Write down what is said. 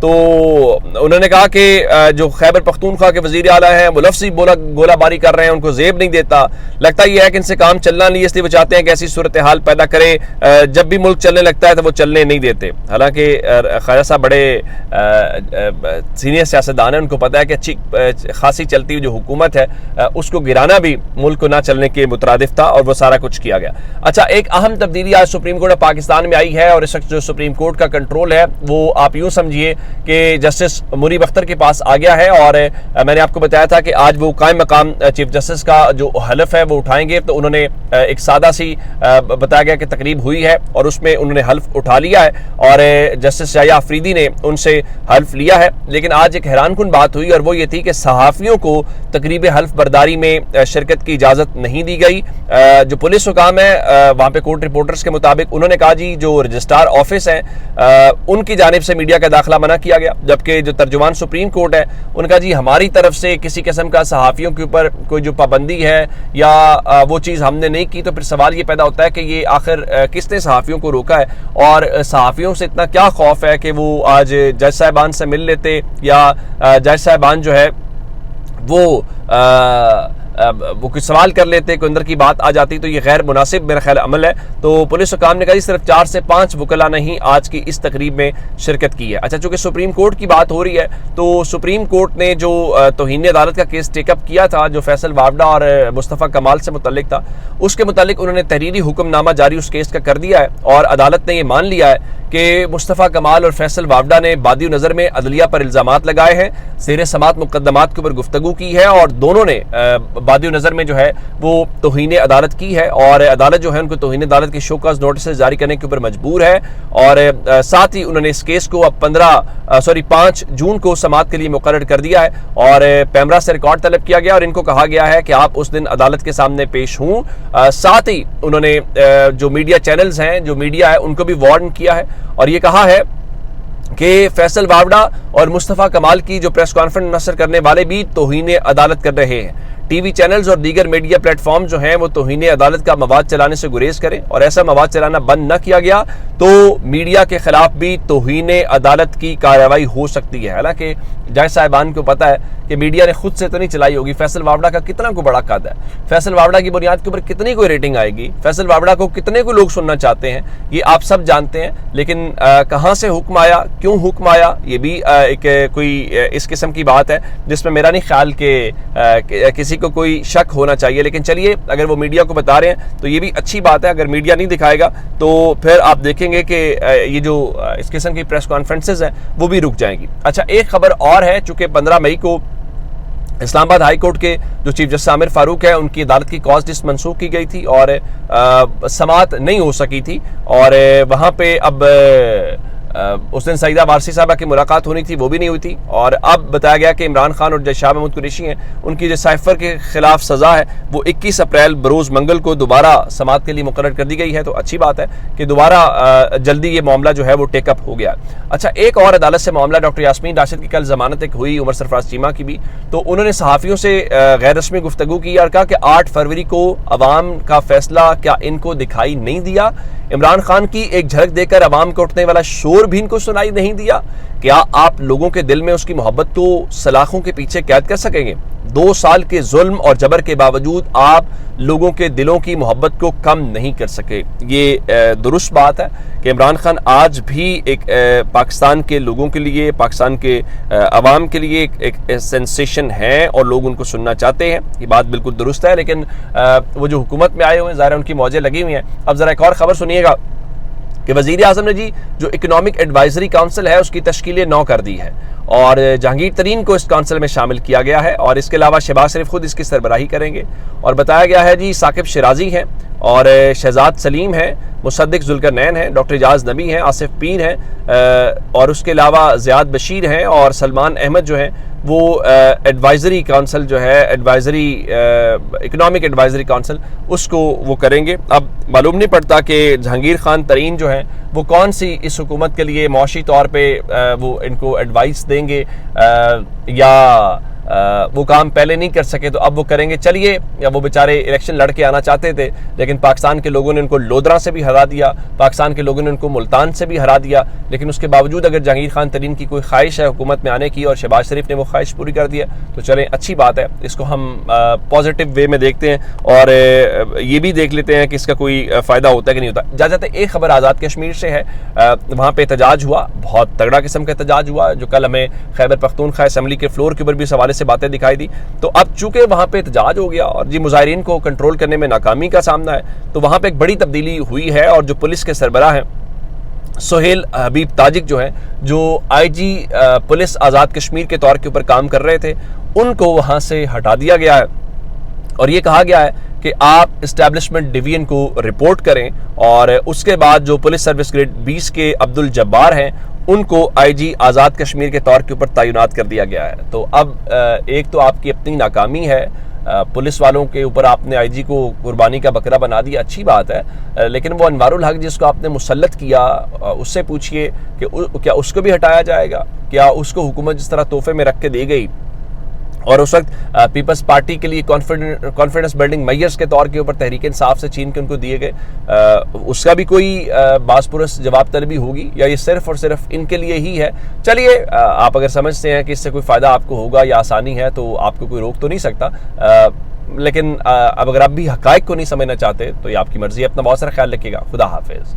تو انہوں نے کہا کہ جو خیبر پختونخوا کے وزیر اعلیٰ ہیں وہ لفظی گولہ باری کر رہے ہیں, ان کو زیب نہیں دیتا. لگتا یہ ہے کہ ان سے کام چلنا نہیں, اس لیے وہ چاہتے ہیں کہ ایسی صورتحال پیدا کریں. جب بھی ملک چلنے لگتا ہے تو وہ چلنے نہیں دیتے. حالانکہ خواجہ صاحب بڑے سینئر سیاستدان ہیں, ان کو پتہ ہے کہ اچھی خاصی چلتی ہوئی جو حکومت ہے اس کو گرانا بھی ملک کو نہ چلنے کے مترادف تھا, اور وہ سارا کچھ کیا گیا. اچھا, ایک اہم تبدیلی آج سپریم کورٹ آف پاکستان میں آئی ہے, اور اس وقت جو سپریم کورٹ کا کنٹرول ہے وہ آپ یوں سمجھیے کہ جسٹس منیب اختر کے پاس آ گیا ہے. اور میں نے آپ کو بتایا تھا کہ آج وہ قائم مقام چیف جسٹس کا جو حلف ہے وہ اٹھائیں گے, تو انہوں نے ایک سادہ سی بتایا گیا کہ تقریب ہوئی ہے اور اس میں انہوں نے حلف اٹھا لیا ہے, اور جسٹس یحییٰ آفریدی نے ان سے حلف لیا ہے. لیکن آج ایک حیران کن بات ہوئی, اور وہ یہ تھی کہ صحافیوں کو تقریب حلف برداری میں شرکت کی اجازت نہیں دی گئی. جو پولیس حکام ہے وہاں پہ کورٹ رپورٹرز کے مطابق انہوں نے کہا جی جو رجسٹرار آفس ہیں ان کی جانب سے میڈیا کا داخلہ منع کیا گیا, جبکہ جو ترجمان سپریم کورٹ ہے ان کا جی ہماری طرف سے کسی قسم کا صحافیوں کے اوپر کوئی جو پابندی ہے یا وہ چیز ہم نے نہیں کی. تو پھر سوال یہ پیدا ہوتا ہے کہ یہ آخر کس نے صحافیوں کو روکا ہے, اور صحافیوں سے اتنا کیا خوف ہے کہ وہ آج جج صاحبان سے مل لیتے, یا جج صاحبان جو ہے وہ کچھ سوال کر لیتے, کوئی اندر کی بات آ جاتی. تو یہ غیر مناسب میرا خیال عمل ہے. تو پولیس حکام نے کہا جی صرف 4 سے 5 وکلا نے ہی آج کی اس تقریب میں شرکت کی ہے. اچھا, چونکہ سپریم کورٹ کی بات ہو رہی ہے تو سپریم کورٹ نے جو توہین عدالت کا کیس ٹیک اپ کیا تھا جو فیصل وابڈا اور مصطفیٰ کمال سے متعلق تھا, اس کے متعلق انہوں نے تحریری حکم نامہ جاری اس کیس کا کر دیا ہے, اور عدالت نے یہ مان لیا ہے کہ مصطفیٰ کمال اور فیصل وابڈا نے بادی نظر میں عدلیہ پر الزامات لگائے ہیں, زیر سماعت مقدمات کے اوپر گفتگو کی ہے, اور دونوں نے بادی نظر میں جو ہے وہ توہین عدالت کی ہے, اور عدالت جو ہے ان کو توہین عدالت کے شوکاز نوٹسز جاری کرنے کے اوپر مجبور ہے. اور ساتھ ہی انہوں نے اس کیس کو اب 5 جون کو سماعت کے لیے مقرر کر دیا ہے, اور پیمرا سے ریکارڈ طلب کیا گیا, اور ان کو کہا گیا ہے کہ آپ اس دن عدالت کے سامنے پیش ہوں. ساتھ ہی انہوں نے جو میڈیا چینلز ہیں, جو میڈیا ہے, ان کو بھی وارن کیا ہے, اور یہ کہا ہے کہ فیصل وابڈا اور مصطفیٰ کمال کی جو پریس کانفرنس نشر کرنے والے بھی توہین عدالت کر رہے ہیں. ٹی وی چینلز اور دیگر میڈیا پلیٹ فارم جو ہیں وہ توہین عدالت کا مواد چلانے سے گریز کریں, اور ایسا مواد چلانا بند نہ کیا گیا تو میڈیا کے خلاف بھی توہین عدالت کی کارروائی ہو سکتی ہے. حالانکہ جج صاحبان کو پتہ ہے کہ میڈیا نے خود سے تو نہیں چلائی ہوگی, فیصل وابڈا کا کتنا کو بڑا قد ہے, فیصل وابڈا کی بنیاد کے اوپر کتنی کوئی ریٹنگ آئے گی, فیصل وابڈا کو کتنے کو لوگ سننا چاہتے ہیں, یہ آپ سب جانتے ہیں. لیکن کہاں سے حکم آیا, کیوں حکم آیا, یہ بھی ایک کوئی اس قسم کی بات ہے جس میں میرا نہیں خیال کہ کسی کو کوئی شک ہونا چاہیے. لیکن چلیے, اگر وہ میڈیا کو بتا رہے ہیں تو یہ بھی اچھی بات ہے. اگر میڈیا نہیں دکھائے گا تو پھر آپ دیکھیں گے کہ یہ جو اس قسم کی پریس کانفرنسز ہیں وہ بھی رک جائیں گی. اچھا, ایک خبر اور ہے, چونکہ 15 مئی کو اسلام آباد ہائی کورٹ کے جو چیف جسٹس عامر فاروق ہے ان کی عدالت کی کاز لسٹ منسوخ کی گئی تھی اور سماعت نہیں ہو سکی تھی, اور وہاں پہ اب اس دن سعیدہ وارثی صاحبہ کی ملاقات ہونی تھی, وہ بھی نہیں ہوئی تھی. اور اب بتایا گیا کہ عمران خان اور جج شاہ محمود قریشی ہیں, ان کی جو سائفر کے خلاف سزا ہے وہ 21 اپریل بروز منگل کو دوبارہ سماعت کے لیے مقرر کر دی گئی ہے. تو اچھی بات ہے کہ دوبارہ جلدی یہ معاملہ جو ہے وہ ٹیک اپ ہو گیا. اچھا, ایک اور عدالت سے معاملہ, ڈاکٹر یاسمین راشد کی کل ضمانت ایک ہوئی, عمر سرفراز چیمہ کی بھی, تو انہوں نے صحافیوں سے غیر رسمی گفتگو کی اور کہا کہ 8 فروری کو عوام کا فیصلہ کیا ان کو دکھائی نہیں دیا, عمران خان کی ایک جھلک دے کر عوام کو اٹھنے والا شور بھی ان کو سنائی نہیں دیا, کیا آپ لوگوں کے دل میں اس کی محبت کو سلاخوں کے پیچھے قید کر سکیں گے؟ 2 سال کے ظلم اور جبر کے باوجود آپ لوگوں کے دلوں کی محبت کو کم نہیں کر سکے. یہ درست بات ہے کہ عمران خان آج بھی ایک پاکستان کے لوگوں کے لیے, پاکستان کے عوام کے لیے ایک سینسیشن ہے اور لوگ ان کو سننا چاہتے ہیں, یہ بات بالکل درست ہے. لیکن وہ جو حکومت میں آئے ہوئے ہیں ظاہر ان کی موجیں لگی ہوئی ہیں. اب ذرا ایک اور خبر سنیے گا کہ وزیر اعظم نے جی جو اکنامک ایڈوائزری کاؤنسل ہے اس کی تشکیل 9 کر دی ہے, اور جہانگیر ترین کو اس کاؤنسل میں شامل کیا گیا ہے, اور اس کے علاوہ شہباز شریف خود اس کی سربراہی کریں گے. اور بتایا گیا ہے جی ثاقب شیرازی ہیں, اور شہزاد سلیم ہیں, مصدق ذوالقرنین ہیں, ڈاکٹر اعجاز نبی ہیں, آصف پیر ہیں, اور اس کے علاوہ زیاد بشیر ہیں, اور سلمان احمد جو ہیں وہ ایڈوائزری کاؤنسل جو ہے اکنامک ایڈوائزری کاؤنسل اس کو وہ کریں گے. اب معلوم نہیں پڑتا کہ جہانگیر خان ترین جو ہیں وہ کون سی اس حکومت کے لیے معاشی طور پہ وہ ان کو ایڈوائس دیں گے, یا وہ کام پہلے نہیں کر سکے تو اب وہ کریں گے. چلیے, وہ بیچارے الیکشن لڑ کے آنا چاہتے تھے لیکن پاکستان کے لوگوں نے ان کو لودرا سے بھی ہرا دیا, پاکستان کے لوگوں نے ان کو ملتان سے بھی ہرا دیا. لیکن اس کے باوجود اگر جہانگیر خان ترین کی کوئی خواہش ہے حکومت میں آنے کی اور شہباز شریف نے وہ خواہش پوری کر دی ہے تو چلیں اچھی بات ہے, اس کو ہم پازیٹیو وے میں دیکھتے ہیں اور یہ بھی دیکھ لیتے ہیں کہ اس کا کوئی فائدہ ہوتا ہے کہ نہیں ہوتا. جاتے ایک خبر آزاد کشمیر سے ہے, وہاں پہ احتجاج ہوا, بہت تگڑا قسم کا احتجاج ہوا جو کل ہمیں خیبر پختونخوا اسمبلی کے فلور کے اوپر بھی اس حوالے سے باتیں دکھائی دی. تو اب چونکہ وہاں پہ احتجاج ہو گیا اور مظاہرین کو کنٹرول کرنے میں ناکامی کا سامنا ہے تو وہاں پہ ایک بڑی تبدیلی ہوئی ہے اور جو پولیس کے سربراہ ہیں سہیل حبیب تاجک جو ہیں, جو آئی جی پولیس آزاد کشمیر کے طور کے اوپر کام کر رہے تھے, ان کو وہاں سے ہٹا دیا گیا ہے اور یہ کہا گیا ہے کہ آپ اسٹیبلشمنٹ ڈویژن کو رپورٹ کریں اور اس کے بعد جو پولیس سروس گریڈ 20 کے عبد الجبار ہیں ان کو آئی جی آزاد کشمیر کے طور کے اوپر تعینات کر دیا گیا ہے. تو اب ایک تو آپ کی اپنی ناکامی ہے, پولیس والوں کے اوپر آپ نے آئی جی کو قربانی کا بکرا بنا دیا, اچھی بات ہے, لیکن وہ انوار الحق جس کو آپ نے مسلط کیا اس سے پوچھئے کہ کیا اس کو بھی ہٹایا جائے گا, کیا اس کو حکومت جس طرح تحفے میں رکھ کے دے گئی اور اس وقت پیپلز پارٹی کے لیے کانفیڈنس بلڈنگ میئرز کے طور کے اوپر تحریک انصاف سے چھین کے ان کو دیے گئے, اس کا بھی کوئی باز پرس جواب طلبی ہوگی یا یہ صرف اور صرف ان کے لیے ہی ہے. چلیے, آپ اگر سمجھتے ہیں کہ اس سے کوئی فائدہ آپ کو ہوگا یا آسانی ہے تو آپ کو کوئی روک تو نہیں سکتا, لیکن اب اگر آپ بھی حقائق کو نہیں سمجھنا چاہتے تو یہ آپ کی مرضی ہے. اپنا بہت سارا خیال رکھیے گا. خدا حافظ.